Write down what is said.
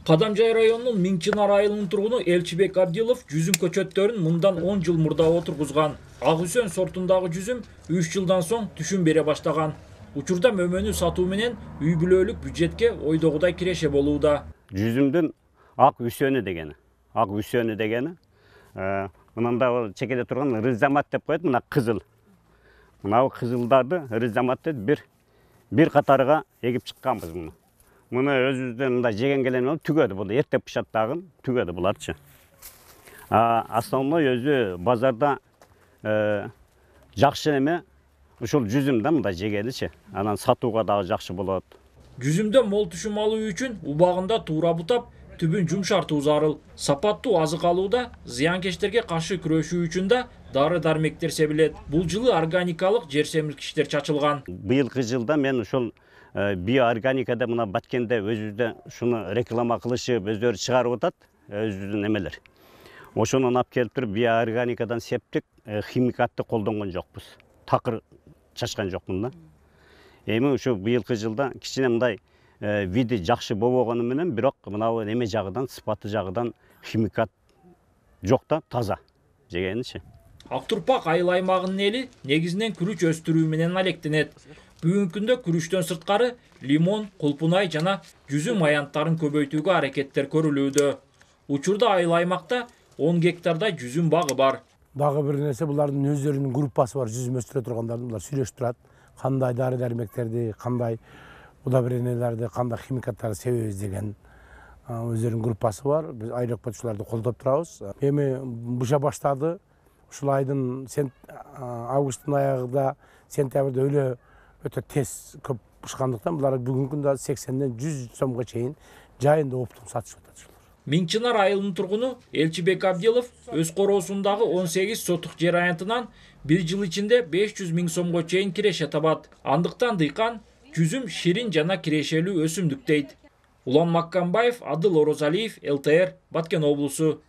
Кадамжай районунун Миңчинар айылынын тургуну Элчибек Абдилов жүзүм көчөттөрүн мындан 10 жыл мурда отургузган. Ак Үсөн сортундагы жүзүм 3 жылдан соң түшүм бере баштаган. Учурда мөмөнү сатуу менен үй бүлөлүк бюджетке ойдогудай киреше болууда. Жүзүмдүн ак үсөнү дегени, мынанда чекеде турган рызамат деп коет, мына кызыл. Мына кызылдарды рызамат деп бир катарга эгип чыкканбыз муну. Муну өзүбүздөн мындай жеген келен болуп түгөдү, бул эртеп пышат дагы, түгөдү буларчы. Основной өзү базарда жакшы эме ушул жүзүм да мындай жегеничи. Анан сатууга дагы жакшы болот. Жүзүмдө мол түшүм алуу үчүн убагында туура бутап, түбүн жумшартуу зарыл. Сапаттуу азык алууда зыянкечтерге каршы күрөшүү үчүн да дары-дармектер себилет. Бул жылы органикалык жер семирткичтер чачылган. Быйылкы жылда мен ушул биоорганикада мына Баткенде өзүбүздө шуну реклама кылышып, өздөрү чыгарып атат, өзүбүздүн эмелер. Ошону алып келип туруп биоорганикадан септик, химикатты колдонгон жокпуз. Такыр чачкан жокмун да. Эми ушу быйылкы жылда кичине мындай види жакшы болбогону менен, бирок мына эме жагынан, сыпаты жагынан химикат жок да, таза жегеничи. Ак Турпак айыл аймагынын эли негизинен күрүч өстүрүү менен алектенет. Бүгүнкү күндө күрүчтөн сырткары лимон, кулпунай жана жүзүм аянттарын көбөйтүүгө аракеттер көрүлүүдө. Учурда айыл аймакта 10 гектарда жүзүм багы бар. Дагы бир нерсе, булардын өздөрүнүн группасы бар, жүзүм өстүрө тургандардын, булар сүйлөшүп турат. Кандай дары-дармектерди, кандай удобренияларды, кандай химикаттарды себебиз деген өздөрүнүн группасы бар. Биз айыл өкмөтчүлөрдү колдоп турабыз. Эми быжа баштады. Ушул айдын августтун аягында, сентябрда өлө өтө тез көп бышкандыктан булар бүгүнкү күндө 80ден 100 сомго чейин жайында оптум сатышып атат. Миңчинар айылынын тургуну Элчибек Абдилов өз короосундагы 18 сотук жер аянтынан 1 жыл ичинде 500 000 сомго чейин киреше табат. Андыктан дыйкан жүзүм ширин жана кирешелүү өсүмдүк дейт. Улан Маккамбаев, Адыл Орозалиев, ЛТР, Баткен облусу.